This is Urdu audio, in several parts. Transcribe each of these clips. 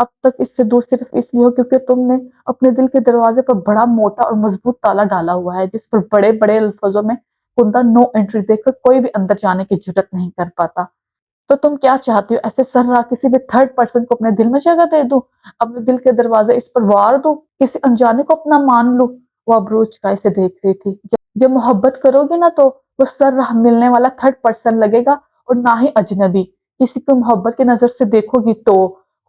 اب تک اس سے دور صرف اس لیے ہو کیونکہ تم نے اپنے دل کے دروازے پر بڑا موٹا اور مضبوط تالا ڈالا ہوا ہے، جس پر بڑے بڑے الفاظوں میں کندہ نو انٹری دیکھ کر کوئی بھی اندر جانے کی جرات نہیں کر پاتا۔ تو تم کیا چاہتی ہو؟ ایسے سر راہ کسی بھی تھرڈ پرسن کو اپنے دل میں جگہ دے دوں؟ اپنے دل کے دروازے اس پر وار دوں؟ کسی انجانے کو اپنا مان لوں؟ وہ ابروچ کا اسے دیکھ رہی تھی۔ جب محبت کرو گی نا تو وہ سر راہ ملنے والا تھرڈ پرسن لگے گا اور نہ ہی اجنبی۔ کسی کو محبت کی نظر سے دیکھو گی تو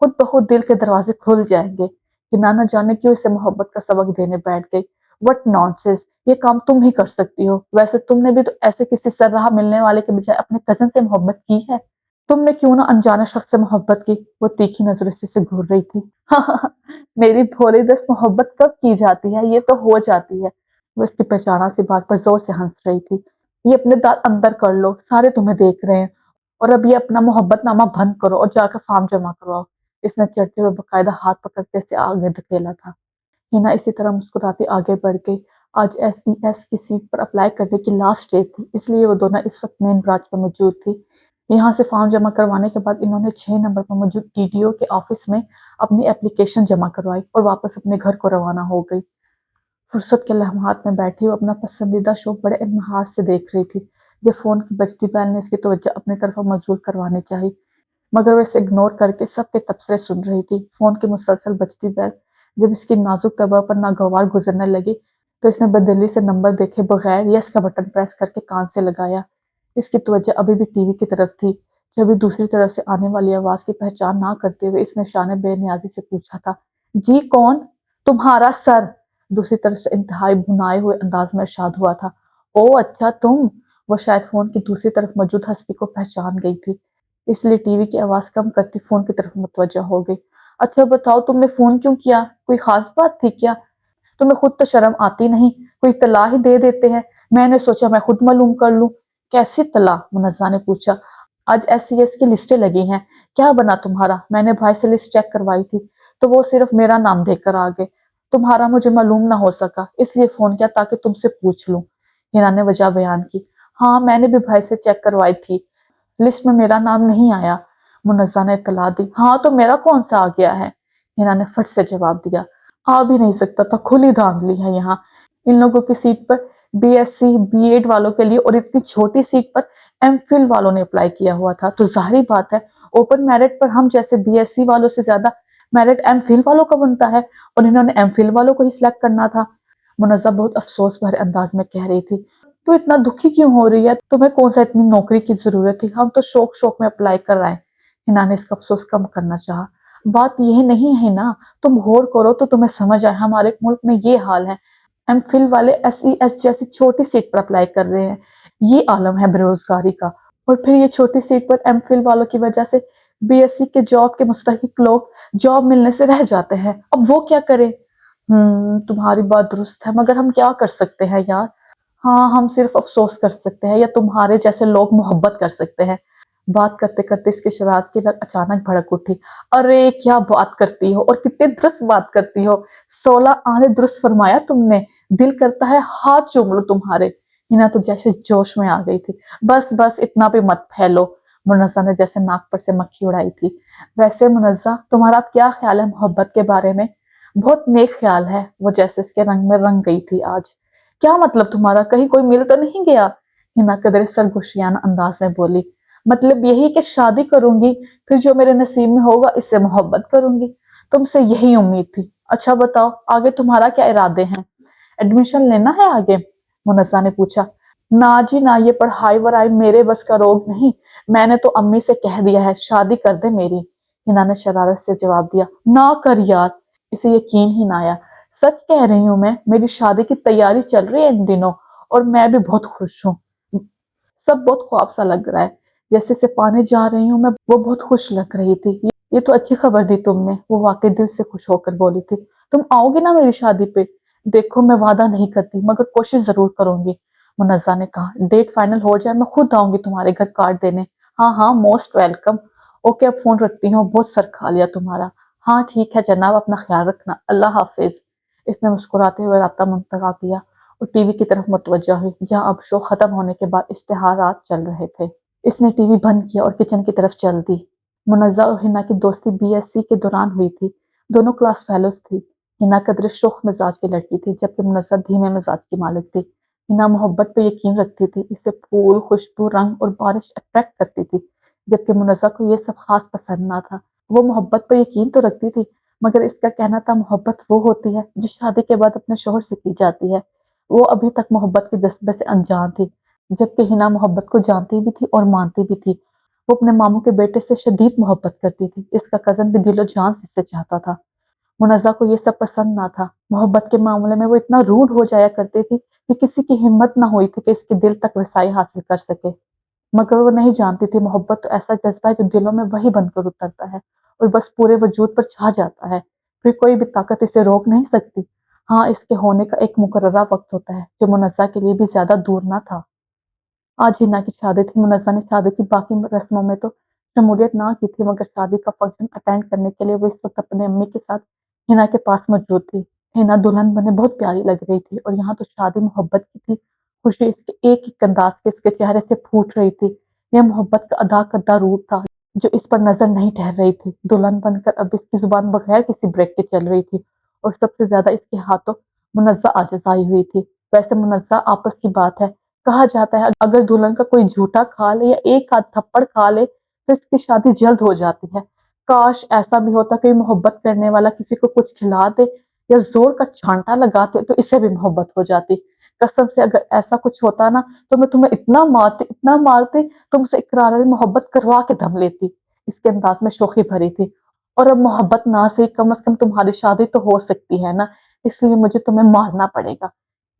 خود بخود دل کے دروازے کھل جائیں گے کہ نہ جانے کیوں اسے محبت کا سبق دینے بیٹھ گئی۔ What nonsense! یہ کام تم ہی کر سکتی ہو۔ ویسے تم نے بھی تو ایسے کسی سر راہ ملنے والے کے بجائے اپنے کزن سے محبت کی ہے۔ تم نے کیوں نہ انجانے شخص سے محبت کی؟ وہ تیکھی نظروں سے گھور رہی تھی۔ میری بھولی دست محبت کب کی جاتی ہے؟ یہ تو ہو جاتی ہے۔ وہ اس کی پہچانا سی بات پر زور سے ہنس رہی تھی۔ یہ اپنے دانت اندر کر لو، سارے تمہیں دیکھ رہے ہیں، اور اب یہ اپنا محبت نامہ بند کرو اور جا کر فارم جمع کرواؤ۔ اس نے چڑھتے ہوئے باقاعدہ ہاتھ پکڑ کے اسے آگے دھکیلا تھا۔ ہینا اسی طرح مسکراتی آگے بڑھ گئی۔ آج ایس ای ایس کی سیٹ پر اپلائی کرنے کی لاسٹ ڈیٹ تھی، اس لیے وہ دونوں اس وقت مین برانچ پر موجود تھی۔ یہاں سے فارم جمع کروانے کے بعد انہوں نے 6 نمبر پر موجود ٹی ڈی او کے آفس میں اپنی اپلیکیشن جمع کروائی اور واپس اپنے گھر کو روانہ ہو گئی۔ فرصت کے لمحات میں بیٹھی وہ اپنا پسندیدہ شو بڑے انمہار سے دیکھ رہی تھی۔ جب فون کی بجتی بیل نے اس کی توجہ اپنی طرف مبذول کروانی چاہی، مگر وہ اسے اگنور کر کے سب کے تبصرے سن رہی تھی۔ فون کی مسلسل بجتی بیل جب اس کی نازک طبع پر ناگوار گزرنے لگی تو اس نے بدلی سے نمبر دیکھے بغیر یس کا بٹن پریس کر کے کان سے لگایا۔ اس کی توجہ ابھی بھی ٹی وی کی طرف تھی۔ جبھی دوسری طرف سے آنے والی آواز کی پہچان نہ کرتے ہوئے اس نے شانے بے نیازی سے پوچھا تھا، جی کون؟ تمہارا سر! دوسری طرف سے انتہائی بھنائے ہوئے انداز میں ارشاد ہوا تھا۔ او اچھا تم! وہ شاید فون کی دوسری طرف موجود ہستی کو پہچان گئی تھی، اس لیے ٹی وی کی آواز کم کرتی فون کی طرف متوجہ ہو گئی۔ اچھا بتاؤ تم نے فون کیوں کیا؟ کوئی خاص بات تھی کیا؟ تمہیں خود تو شرم آتی نہیں، کوئی اطلاع ہی دے دیتے ہیں۔ میں نے سوچا میں خود معلوم کر لوں۔ کیسی اطلاع؟ منزہ نے پوچھا۔ آج ایس سی ایس کی لسٹیں لگی ہیں۔ کیا بنا تمہارا؟ میں نے بھائی سے لسٹ چیک کروائی تھی تو وہ صرف میرا نام دے کر آ گئے۔ تمہارا مجھے معلوم نہ ہو سکا، اس لیے فون کیا تاکہ تم سے پوچھ لوں۔ ہینا نے وجہ بیان کی۔ ہاں میں نے بھی بھائی سے چیک کروائی تھی، لسٹ میں میرا نام نہیں آیا۔ منزہ نے اطلاع دی۔ ہاں تو میرا کون سا آ گیا ہے؟ ہینا نے فٹ سے جواب دیا۔ آ بھی نہیں سکتا تھا، کھلی دھاندلی ہے یہاں۔ ان لوگوں کی سیٹ پر B S C B Ed والوں کے لیے اور اتنی چھوٹی سیٹ پر ایم فل والوں نے اپلائی کیا ہوا تھا، تو ظاہری بات ہے اوپن میرٹ پر ہم جیسے بی ایس سی والوں سے زیادہ میرٹ ایم فل والوں کا بنتا ہے، اور انہوں نے ایم فل والوں کو ہی سلیکٹ کرنا تھا۔ منزہ بہت افسوس بھرے انداز میں کہہ رہی تھی۔ تو اتنا دکھی کیوں ہو رہی ہے؟ تمہیں کون سا اتنی نوکری کی ضرورت تھی؟ ہم تو شوق شوق میں اپلائی کر رہے ہیں۔ ہینا نے اس کا افسوس کم کرنا چاہا۔ بات یہ نہیں ہے نا، تم غور کرو تو تمہیں سمجھ آئے ہمارے ملک میں یہ حال ہے، ایم فل والے ایس ای ایس جیسی چھوٹی سیٹ پر اپلائی کر رہے ہیں۔ یہ عالم ہے بے روزگاری کا، اور پھر یہ چھوٹی سیٹ پر ایم فل والوں کی وجہ سے بی ایس سی کے جاب کے مستحق لوگ جاب ملنے سے رہ جاتے ہیں۔ اب وہ کیا کریں؟ تمہاری بات درست ہے، مگر ہم کیا کر سکتے ہیں یار؟ ہاں ہم صرف افسوس کر سکتے ہیں، یا تمہارے جیسے لوگ محبت کر سکتے ہیں۔ بات کرتے کرتے اس کی شرارت کی لت اچانک بھڑک اٹھی۔ ارے کیا بات کرتی ہو، اور کتنے درست بات کرتی ہو! 16 آنے درست فرمایا تم نے، دل کرتا ہے ہاتھ چوم لو تمہارے۔ ہینا تو جیسے جوش میں آ گئی تھی۔ بس بس اتنا بھی مت پھیلو، منزہ نے جیسے ناک پر سے مکھی اڑائی تھی۔ ویسے منزہ تمہارا کیا خیال ہے محبت کے بارے میں؟ بہت نیک خیال ہے، وہ جیسے اس کے رنگ میں رنگ گئی تھی آج۔ کیا مطلب تمہارا؟ کہیں کوئی مل تو نہیں گیا؟ ہینا قدرے سرگوشیانہ انداز میں بولی۔ مطلب یہی کہ شادی کروں گی، پھر جو میرے نصیب میں ہوگا اس سے محبت کروں گی۔ تم سے یہی امید تھی۔ اچھا بتاؤ آگے تمہارا کیا ارادے ہیں؟ ایڈمیشن لینا ہے آگے؟ منزہ نے پوچھا۔ نہ جی نہ، یہ پڑھائی وڑھائی میرے بس کا روگ نہیں، میں نے تو امی سے کہہ دیا ہے شادی کر دے میری۔ ہینا نے شرارت سے جواب دیا۔ نہ کر یار! اسے یقین ہی نہ آیا۔ سچ کہہ رہی ہوں میں، میری شادی کی تیاری چل رہی ہے ان دنوں، اور میں بھی بہت خوش ہوں۔ سب بہت خواب سا لگ رہا ہے، جیسے اسے پانے جا رہی ہوں میں، وہ بہت خوش لگ رہی تھی۔ یہ تو اچھی خبر دی تم نے، وہ واقعی دل سے خوش ہو کر بولی تھی۔ تم آؤ گی نا میری شادی پہ؟ دیکھو میں وعدہ نہیں کرتی، مگر کوشش ضرور کروں گی، منزہ نے کہا۔ ڈیٹ فائنل ہو جائے میں خود آؤں گی تمہارے گھر کارڈ دینے۔ ہاں ہاں موسٹ ویلکم۔ اوکے اب فون رکھتی ہوں، بہت سر کھا لیا تمہارا۔ ہاں ٹھیک ہے جناب، اپنا خیال رکھنا، اللہ حافظ۔ اس نے مسکراتے ہوئے رابطہ منقطع کیا اور ٹی وی کی طرف متوجہ ہوئی، جہاں اب شو ختم ہونے کے بعد اشتہارات چل رہے تھے۔ اس نے ٹی وی بند کیا اور کچن کی طرف چل دی۔ منزہ اور حنا کی دوستی BSc کے دوران ہوئی تھی۔ دونوں کلاس فیلوز تھی۔ حنا قدرے شوخ مزاج کی لڑکی تھی جبکہ منزہ دھیمے مزاج کی مالک تھی۔ حنا محبت پہ یقین رکھتی تھی، اسے پھول، خوشبو، رنگ اور بارش اٹریکٹ کرتی تھی، جبکہ منزہ کو یہ سب خاص پسند نہ تھا۔ وہ محبت پر یقین تو رکھتی تھی، مگر اس کا کہنا تھا محبت وہ ہوتی ہے جو شادی کے بعد اپنے شوہر سے کی جاتی ہے۔ وہ ابھی تک محبت کے جذبے سے انجان تھی، جبکہ حنا محبت کو جانتی بھی تھی اور مانتی بھی تھی۔ وہ اپنے ماموں کے بیٹے سے شدید محبت کرتی تھی، اس کا کزن بھی دل و جان سے اسے چاہتا تھا۔ منزہ کو یہ سب پسند نہ تھا۔ محبت کے معاملے میں وہ اتنا روڈ ہو جایا کرتی تھی کہ کسی کی ہمت نہ ہوئی تھی کہ اس کے دل تک رسائی حاصل کر سکے۔ مگر وہ نہیں جانتی تھی محبت تو ایسا جذبہ ہے جو دلوں میں وہی بن کر اترتا ہے اور بس پورے وجود پر چھا جاتا ہے، پھر کوئی بھی طاقت اسے روک نہیں سکتی۔ ہاں، اس کے ہونے کا ایک مقررہ وقت ہوتا ہے جو منزہ کے لیے بھی زیادہ دور نہ تھا۔ آج حنا کی شادی تھی۔ منزہ نے شادی کی باقی رسموں میں تو شمولیت نہ کی تھی، مگر شادی کا فنکشن اٹینڈ کرنے کے لیے وہ اس وقت اپنی امی کے ساتھ حنا کے پاس موجود تھی۔ حنا دلہن بنے بہت پیاری لگ رہی تھی اور یہاں تو شادی محبت کی تھی۔ خوشی اس کے ایک ایک انداز کے اس کے چہرے سے پھوٹ رہی تھی۔ یہ محبت کا ادا کردہ روپ تھا جو اس پر نظر نہیں ٹھہر رہی تھی۔ دلہن بن کر اب اس کی زبان بغیر کسی بریک کے چل رہی تھی اور سب سے زیادہ اس کے ہاتھوں منزہ عاجز آئی ہوئی تھی۔ ویسے منزہ آپس کی بات ہے، کہا جاتا ہے اگر دلہن کا کوئی جھوٹا کھا لے یا ایک آدھ تھپڑ کھا لے تو اس کی شادی جلد ہو جاتی ہے۔ کاش ایسا بھی ہوتا کہ محبت کرنے والا کسی کو کچھ کھلا دے یا زور کا چھانٹا لگا دے تو اسے بھی محبت ہو جاتی۔ قسم سے اگر ایسا کچھ ہوتا نا تو میں تمہیں اتنا مارتی تم سے اقرار محبت کروا کے دم لیتی۔ اس کے انداز میں شوخی بھری تھی۔ اور اب محبت نہ سے کم از کم تمہاری شادی تو ہو سکتی ہے نا، اس لیے مجھے تمہیں مارنا پڑے گا۔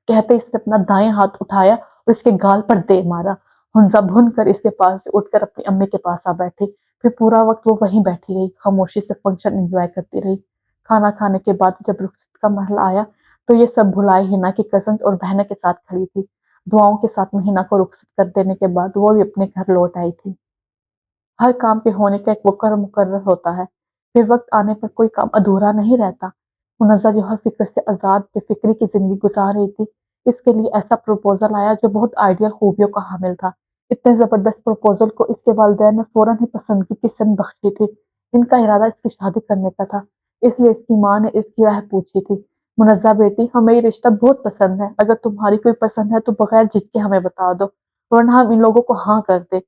کہتے اس نے اپنا دائیں ہاتھ اٹھایا اور اس کے گال پر دے مارا۔ حنزہ بھن کر اس کے پاس سے اٹھ کر اپنی امی کے پاس آ بیٹھی، پھر پورا وقت وہ وہیں بیٹھی رہی، خاموشی سے فنکشن انجوائے کرتی رہی۔ کھانا کھانے کے بعد جب رخصت کا مرحلہ آیا تو یہ سب بھلائے حنا کی کزنز اور بہنیں کے ساتھ کھڑی تھی۔ دعاؤں کے ساتھ میں حنا کو رخصت کر دینے کے بعد وہ بھی اپنے گھر لوٹ آئی تھی۔ ہر کام کے ہونے کا ایک وقت مقرر ہوتا ہے، پھر وقت آنے پر کوئی کام ادھورا نہیں رہتا۔ منزہ جو ہر فکر سے آزاد بے فکری کی زندگی گزار رہی تھی، اس کے لیے ایسا پروپوزل آیا جو بہت آئیڈیل خوبیوں کا حامل تھا۔ اتنے زبردست پروپوزل کو اس کے والدین نے فوراً ہی پسندگی کی سند بخشی تھی۔ ان کا ارادہ اس کی شادی کرنے کا تھا، اس لیے اس کی ماں نے اس کی رائے پوچھی تھی۔ منزہ بیٹی، ہمیں یہ رشتہ بہت پسند ہے، اگر تمہاری کوئی پسند ہے تو بغیر جھجکے ہمیں بتا دو، ورنہ ہم ان لوگوں کو ہاں کر دیں۔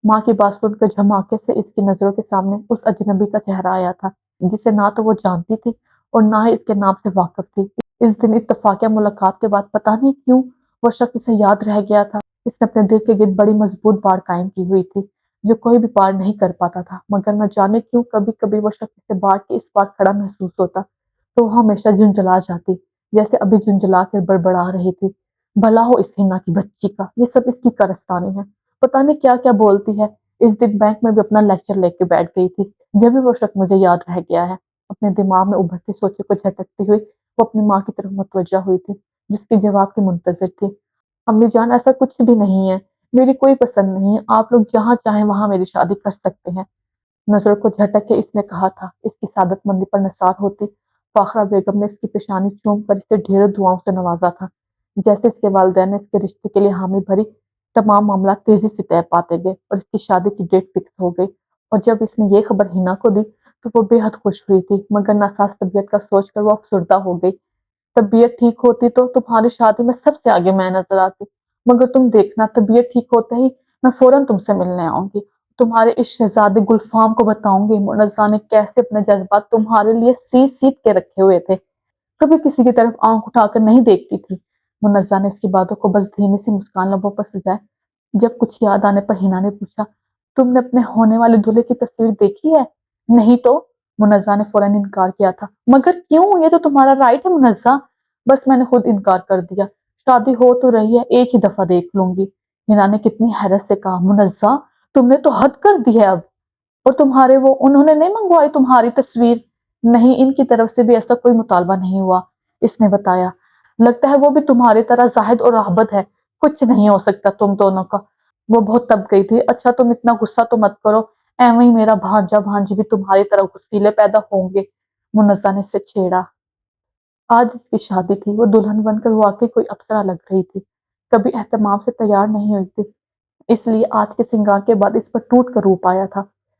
ماں کی بات سن کر جھماکے سے اس کی نظروں کے سامنے اس اجنبی کا چہرہ آیا تھا جسے نہ تو وہ جانتی تھی اور نہ ہی اس کے نام سے واقف تھی۔ اس دن اتفاقیہ ملاقات کے بعد پتہ نہیں کیوں وہ شخص اسے یاد رہ گیا تھا۔ اس نے اپنے دل کے گرد بڑی مضبوط باڑ قائم کی ہوئی تھی جو کوئی بھی پار نہیں کر پاتا تھا، مگر نہ جانے کیوں کبھی کبھی وہ شخص اسے باڑ کے اس پار کھڑا محسوس ہوتا تو وہ ہمیشہ جھنجھلا جاتی، جیسے ابھی جھنجھلا کر بڑبڑا رہی تھی۔ بھلا ہو اس حنا کی بچی کا، یہ سب اس کی کارستانی ہے، پتہ نہیں کیا کیا بولتی ہے۔ اس دن بینک میں بھی اپنا لیکچر لے کے بیٹھ گئی تھی، جب بھی وہ شخص مجھے یاد رہ گیا ہے۔ اپنے دماغ میں ابھرتی سوچوں کو جھٹکتی ہوئی وہ اپنی ماں کی طرف متوجہ ہوئی تھی جس کے جواب کی منتظر تھی۔ امی جان، ایسا کچھ بھی نہیں ہے، میری کوئی پسند نہیں ہے، آپ لوگ جہاں چاہیں وہاں میری شادی کر سکتے ہیں۔ نظروں کو جھٹک کے اس نے کہا تھا۔ اس کی سعادت مندی پر نثار ہوتی فاخرہ بیگم نے اس کی پیشانی چوم کر اسے ڈھیروں دعاؤں سے نوازا تھا۔ جیسے اس کے والدین نے اس کے رشتے کے لیے حامی بھری، تمام معاملات تیزی سے طے پاتے گئے اور اس کی شادی کی ڈیٹ فکس ہو گئی۔ اور جب اس نے یہ خبر حنا کو دی تو وہ بے حد خوش ہوئی تھی، مگر ناساز طبیعت کا سوچ کر وہ افسردہ ہو گئی۔ طبیعت ٹھیک ہوتی تو تمہاری شادی میں سب سے آگے میں نظر آتی، مگر تم دیکھنا طبیعت ٹھیک ہوتے ہی میں فوراً تم سے ملنے آؤں گی، تمہارے اس شہزادے گلفام کو بتاؤں گی منزہ نے کیسے اپنے جذبات تمہارے لیے سیت سیت کے رکھے ہوئے تھے، کبھی کسی کی طرف آنکھ اٹھا کر نہیں دیکھتی تھی۔ منزہ نے اس کی باتوں کو بس دھیمی سی مسکان لبوں پر سجائے۔ جب کچھ یاد آنے پر حنا نے پوچھا، تم نے اپنے ہونے والے دولہے کی تصویر دیکھی ہے؟ نہیں تو، منزہ نے فوراً انکار کیا تھا۔ مگر کیوں؟ یہ تو تمہارا رائٹ ہے منزہ۔ بس میں نے خود انکار کر دیا، شادی ہو تو رہی ہے، ایک ہی دفعہ دیکھ لوں گی۔ حنا نے کتنی حیرت سے کہا، منزہ تم نے تو حد کر دی ہے اب، اور تمہارے وہ انہوں نے نہیں منگوائی تمہاری تصویر؟ نہیں، ان کی طرف سے بھی ایسا کوئی مطالبہ نہیں ہوا، اس نے بتایا۔ لگتا ہے وہ بھی تمہاری طرح زاہد اور راغب ہے، کچھ نہیں ہو سکتا تم دونوں کا۔ وہ بہت تب گئی تھی۔ اچھا تم اتنا غصہ تو مت کرو، ایویں ہی میرا بھانجا بھانجی بھی تمہاری طرح غصیلے پیدا ہوں گے، منزہ نے اسے چھیڑا۔ آج اس کی شادی تھی، وہ دلہن بن کر واقعی کوئی اپسرا لگ رہی تھی، کبھی اہتمام سے تیار نہیں ہوئی تھی، اس لیے آج کے سنگار کے بعد اس پر ٹوٹ کر روپ آیا تھا۔